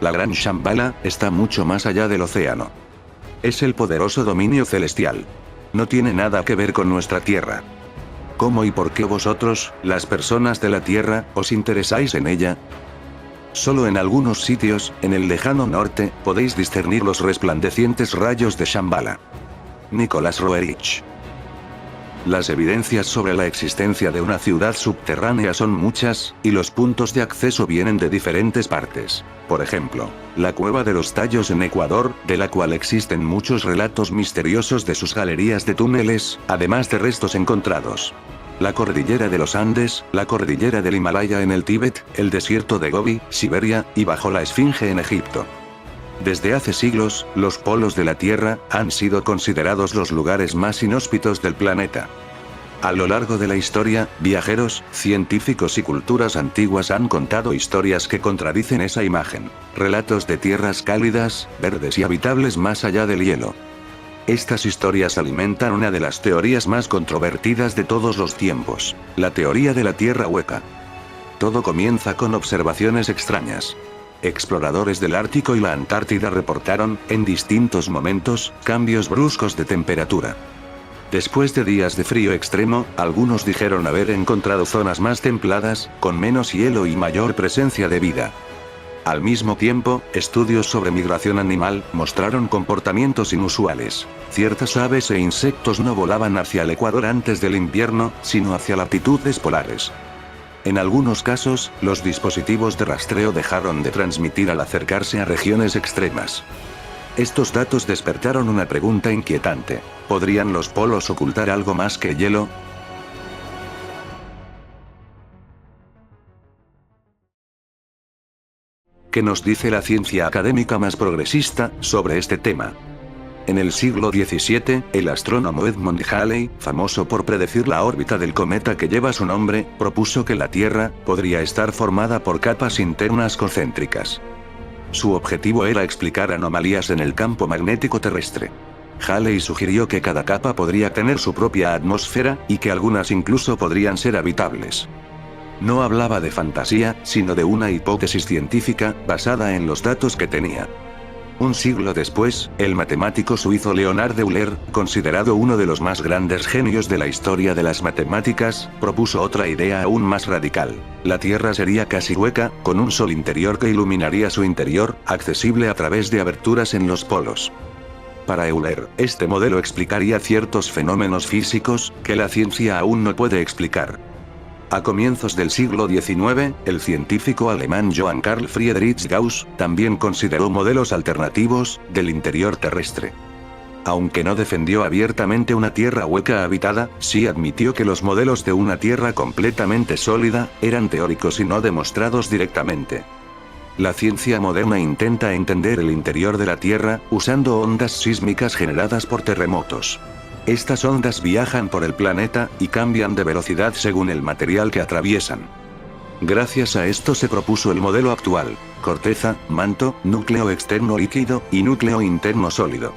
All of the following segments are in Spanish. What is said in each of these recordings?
La Gran Shambhala está mucho más allá del océano. Es el poderoso dominio celestial. No tiene nada que ver con nuestra Tierra. ¿Cómo y por qué vosotros, las personas de la Tierra, os interesáis en ella? Solo en algunos sitios, en el lejano norte, podéis discernir los resplandecientes rayos de Shambhala. Nicholas Roerich. Las evidencias sobre la existencia de una ciudad subterránea son muchas, y los puntos de acceso vienen de diferentes partes. Por ejemplo, la Cueva de los Tallos en Ecuador, de la cual existen muchos relatos misteriosos de sus galerías de túneles, además de restos encontrados. La cordillera de los Andes, la cordillera del Himalaya en el Tíbet, el desierto de Gobi, Siberia, y bajo la Esfinge en Egipto. Desde hace siglos, los polos de la Tierra han sido considerados los lugares más inhóspitos del planeta. A lo largo de la historia, viajeros, científicos y culturas antiguas han contado historias que contradicen esa imagen. Relatos de tierras cálidas, verdes y habitables más allá del hielo. Estas historias alimentan una de las teorías más controvertidas de todos los tiempos, la teoría de la Tierra hueca. Todo comienza con observaciones extrañas. Exploradores del Ártico y la Antártida reportaron, en distintos momentos, cambios bruscos de temperatura. Después de días de frío extremo, algunos dijeron haber encontrado zonas más templadas, con menos hielo y mayor presencia de vida. Al mismo tiempo, estudios sobre migración animal mostraron comportamientos inusuales. Ciertas aves e insectos no volaban hacia el Ecuador antes del invierno, sino hacia latitudes polares. En algunos casos, los dispositivos de rastreo dejaron de transmitir al acercarse a regiones extremas. Estos datos despertaron una pregunta inquietante. ¿Podrían los polos ocultar algo más que hielo? ¿Qué nos dice la ciencia académica más progresista sobre este tema? En el siglo XVII, el astrónomo Edmund Halley, famoso por predecir la órbita del cometa que lleva su nombre, propuso que la Tierra podría estar formada por capas internas concéntricas. Su objetivo era explicar anomalías en el campo magnético terrestre. Halley sugirió que cada capa podría tener su propia atmósfera, y que algunas incluso podrían ser habitables. No hablaba de fantasía, sino de una hipótesis científica, basada en los datos que tenía. Un siglo después, el matemático suizo Leonhard Euler, considerado uno de los más grandes genios de la historia de las matemáticas, propuso otra idea aún más radical. La Tierra sería casi hueca, con un sol interior que iluminaría su interior, accesible a través de aberturas en los polos. Para Euler, este modelo explicaría ciertos fenómenos físicos, que la ciencia aún no puede explicar. A comienzos del siglo XIX, el científico alemán Johann Carl Friedrich Gauss también consideró modelos alternativos del interior terrestre. Aunque no defendió abiertamente una Tierra hueca habitada, sí admitió que los modelos de una Tierra completamente sólida eran teóricos y no demostrados directamente. La ciencia moderna intenta entender el interior de la Tierra usando ondas sísmicas generadas por terremotos. Estas ondas viajan por el planeta, y cambian de velocidad según el material que atraviesan. Gracias a esto se propuso el modelo actual: corteza, manto, núcleo externo líquido, y núcleo interno sólido.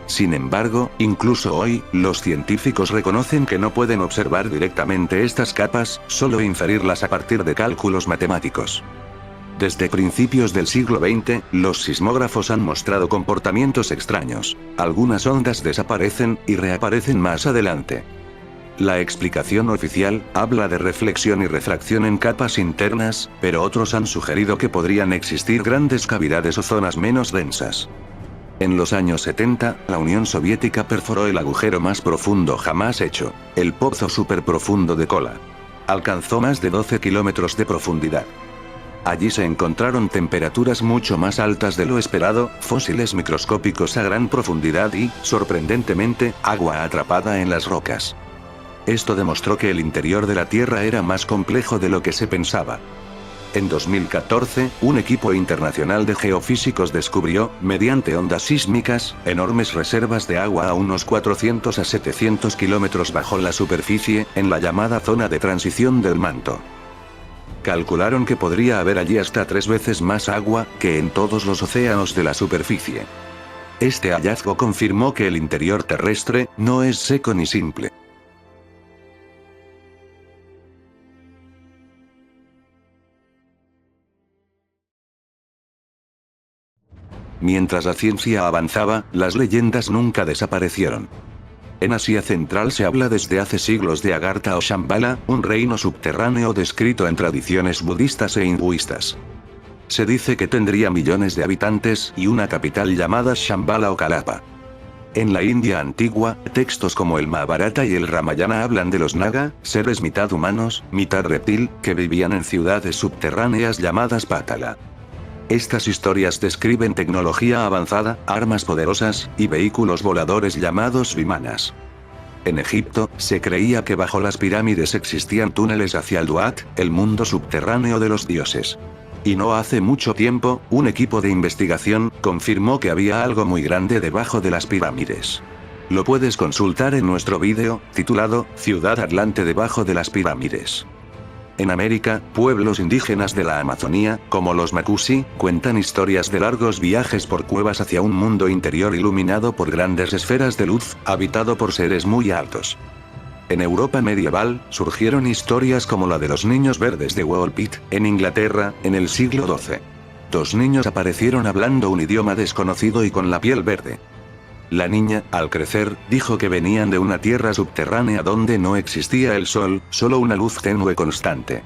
Sin embargo, incluso hoy, los científicos reconocen que no pueden observar directamente estas capas, solo inferirlas a partir de cálculos matemáticos. Desde principios del siglo XX, los sismógrafos han mostrado comportamientos extraños. Algunas ondas desaparecen, y reaparecen más adelante. La explicación oficial habla de reflexión y refracción en capas internas, pero otros han sugerido que podrían existir grandes cavidades o zonas menos densas. En los años 70, la Unión Soviética perforó el agujero más profundo jamás hecho, el pozo superprofundo de Kola. Alcanzó más de 12 kilómetros de profundidad. Allí se encontraron temperaturas mucho más altas de lo esperado, fósiles microscópicos a gran profundidad y, sorprendentemente, agua atrapada en las rocas. Esto demostró que el interior de la Tierra era más complejo de lo que se pensaba. En 2014, un equipo internacional de geofísicos descubrió, mediante ondas sísmicas, enormes reservas de agua a unos 400 a 700 kilómetros bajo la superficie, en la llamada zona de transición del manto. Calcularon que podría haber allí hasta 3 veces más agua que en todos los océanos de la superficie. Este hallazgo confirmó que el interior terrestre no es seco ni simple. Mientras la ciencia avanzaba, las leyendas nunca desaparecieron. En Asia Central se habla desde hace siglos de Agartha o Shambhala, un reino subterráneo descrito en tradiciones budistas e hinduistas. Se dice que tendría millones de habitantes y una capital llamada Shambhala o Kalapa. En la India antigua, textos como el Mahabharata y el Ramayana hablan de los Naga, seres mitad humanos, mitad reptil, que vivían en ciudades subterráneas llamadas Patala. Estas historias describen tecnología avanzada, armas poderosas, y vehículos voladores llamados vimanas. En Egipto, se creía que bajo las pirámides existían túneles hacia el Duat, el mundo subterráneo de los dioses. Y no hace mucho tiempo, un equipo de investigación confirmó que había algo muy grande debajo de las pirámides. Lo puedes consultar en nuestro vídeo, titulado Ciudad Atlante debajo de las pirámides. En América, pueblos indígenas de la Amazonía, como los Macusi, cuentan historias de largos viajes por cuevas hacia un mundo interior iluminado por grandes esferas de luz, habitado por seres muy altos. En Europa medieval, surgieron historias como la de los niños verdes de Woolpit, en Inglaterra, en el siglo XII. Dos niños aparecieron hablando un idioma desconocido y con la piel verde. La niña, al crecer, dijo que venían de una tierra subterránea donde no existía el sol, solo una luz tenue constante.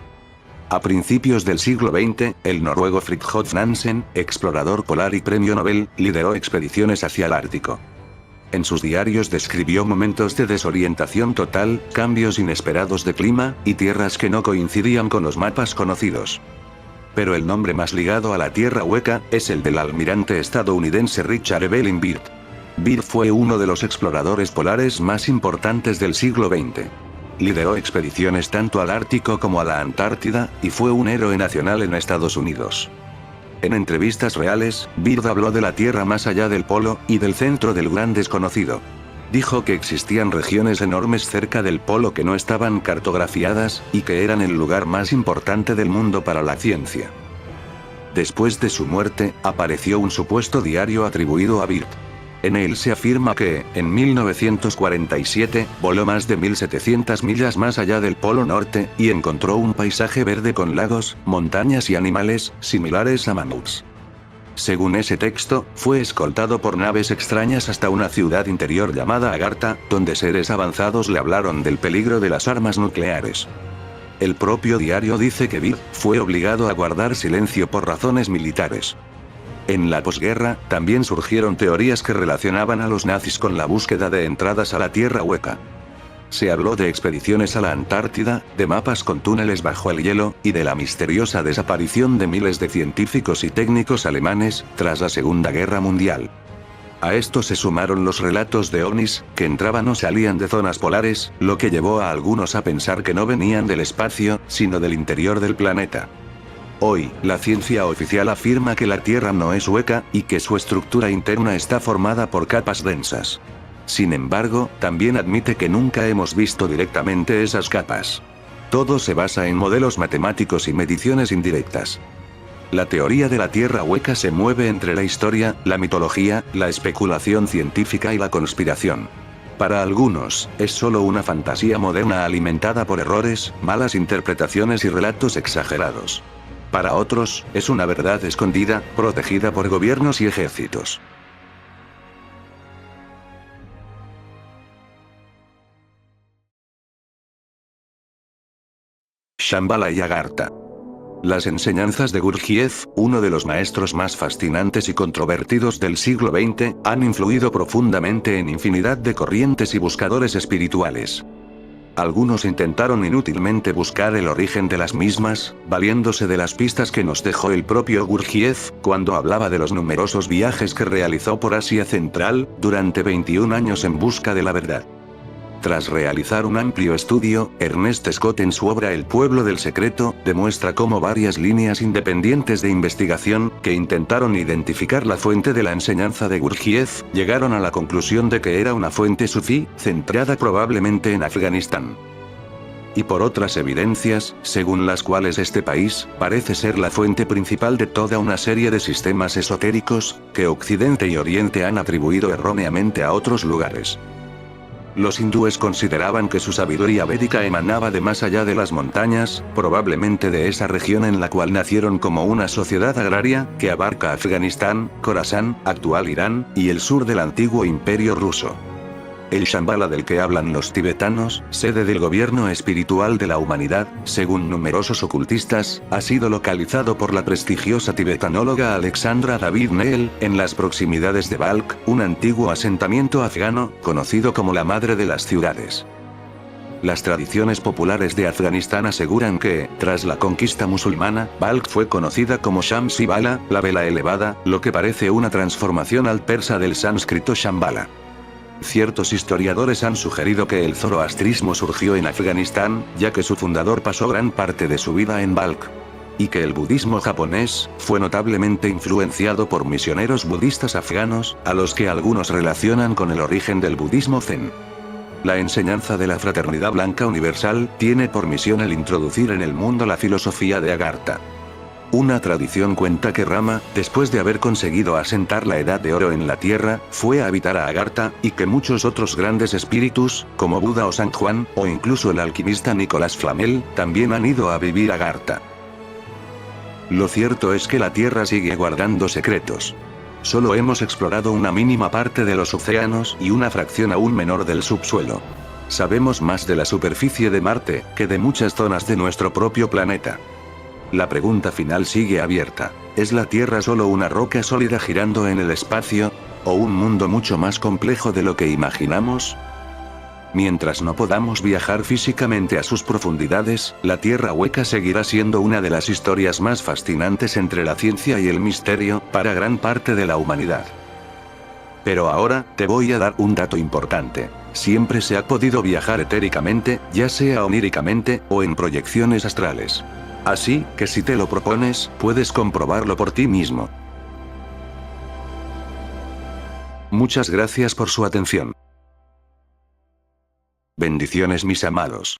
A principios del siglo XX, el noruego Fridtjof Nansen, explorador polar y premio Nobel, lideró expediciones hacia el Ártico. En sus diarios describió momentos de desorientación total, cambios inesperados de clima, y tierras que no coincidían con los mapas conocidos. Pero el nombre más ligado a la Tierra Hueca, es el del almirante estadounidense Richard Evelyn Byrd. Byrd fue uno de los exploradores polares más importantes del siglo XX. Lideró expediciones tanto al Ártico como a la Antártida, y fue un héroe nacional en Estados Unidos. En entrevistas reales, Byrd habló de la Tierra más allá del polo, y del centro del gran desconocido. Dijo que existían regiones enormes cerca del polo que no estaban cartografiadas, y que eran el lugar más importante del mundo para la ciencia. Después de su muerte, apareció un supuesto diario atribuido a Byrd. En él se afirma que, en 1947, voló más de 1700 millas más allá del Polo Norte, y encontró un paisaje verde con lagos, montañas y animales, similares a mamuts. Según ese texto, fue escoltado por naves extrañas hasta una ciudad interior llamada Agartha, donde seres avanzados le hablaron del peligro de las armas nucleares. El propio diario dice que Byrd fue obligado a guardar silencio por razones militares. En la posguerra, también surgieron teorías que relacionaban a los nazis con la búsqueda de entradas a la Tierra Hueca. Se habló de expediciones a la Antártida, de mapas con túneles bajo el hielo, y de la misteriosa desaparición de miles de científicos y técnicos alemanes, tras la Segunda Guerra Mundial. A esto se sumaron los relatos de ovnis, que entraban o salían de zonas polares, lo que llevó a algunos a pensar que no venían del espacio, sino del interior del planeta. Hoy, la ciencia oficial afirma que la Tierra no es hueca, y que su estructura interna está formada por capas densas. Sin embargo, también admite que nunca hemos visto directamente esas capas. Todo se basa en modelos matemáticos y mediciones indirectas. La teoría de la Tierra hueca se mueve entre la historia, la mitología, la especulación científica y la conspiración. Para algunos, es solo una fantasía moderna alimentada por errores, malas interpretaciones y relatos exagerados. Para otros, es una verdad escondida, protegida por gobiernos y ejércitos. Shambhala y Agartha. Las enseñanzas de Gurdjieff, uno de los maestros más fascinantes y controvertidos del siglo XX, han influido profundamente en infinidad de corrientes y buscadores espirituales. Algunos intentaron inútilmente buscar el origen de las mismas, valiéndose de las pistas que nos dejó el propio Gurdjieff, cuando hablaba de los numerosos viajes que realizó por Asia Central, durante 21 años en busca de la verdad. Tras realizar un amplio estudio, Ernest Scott en su obra El pueblo del secreto, demuestra cómo varias líneas independientes de investigación, que intentaron identificar la fuente de la enseñanza de Gurdjieff, llegaron a la conclusión de que era una fuente sufí, centrada probablemente en Afganistán. Y por otras evidencias, según las cuales este país, parece ser la fuente principal de toda una serie de sistemas esotéricos, que Occidente y Oriente han atribuido erróneamente a otros lugares. Los hindúes consideraban que su sabiduría védica emanaba de más allá de las montañas, probablemente de esa región en la cual nacieron como una sociedad agraria, que abarca Afganistán, Khorasán, actual Irán, y el sur del antiguo imperio ruso. El Shambhala del que hablan los tibetanos, sede del gobierno espiritual de la humanidad, según numerosos ocultistas, ha sido localizado por la prestigiosa tibetanóloga Alexandra David Neel, en las proximidades de Balkh, un antiguo asentamiento afgano, conocido como la madre de las ciudades. Las tradiciones populares de Afganistán aseguran que, tras la conquista musulmana, Balkh fue conocida como Shamsi-Bala, la vela elevada, lo que parece una transformación al persa del sánscrito Shambhala. Ciertos historiadores han sugerido que el zoroastrismo surgió en Afganistán, ya que su fundador pasó gran parte de su vida en Balkh. Y que el budismo japonés fue notablemente influenciado por misioneros budistas afganos, a los que algunos relacionan con el origen del budismo zen. La enseñanza de la fraternidad blanca universal tiene por misión el introducir en el mundo la filosofía de Agartha. Una tradición cuenta que Rama, después de haber conseguido asentar la Edad de Oro en la Tierra, fue a habitar a Agartha, y que muchos otros grandes espíritus, como Buda o San Juan, o incluso el alquimista Nicolás Flamel, también han ido a vivir a Agartha. Lo cierto es que la Tierra sigue guardando secretos. Solo hemos explorado una mínima parte de los océanos y una fracción aún menor del subsuelo. Sabemos más de la superficie de Marte, que de muchas zonas de nuestro propio planeta. La pregunta final sigue abierta. ¿Es la Tierra solo una roca sólida girando en el espacio? ¿O un mundo mucho más complejo de lo que imaginamos? Mientras no podamos viajar físicamente a sus profundidades, la Tierra hueca seguirá siendo una de las historias más fascinantes entre la ciencia y el misterio, para gran parte de la humanidad. Pero ahora, te voy a dar un dato importante. Siempre se ha podido viajar etéricamente, ya sea oníricamente, o en proyecciones astrales. Así que si te lo propones, puedes comprobarlo por ti mismo. Muchas gracias por su atención. Bendiciones mis amados.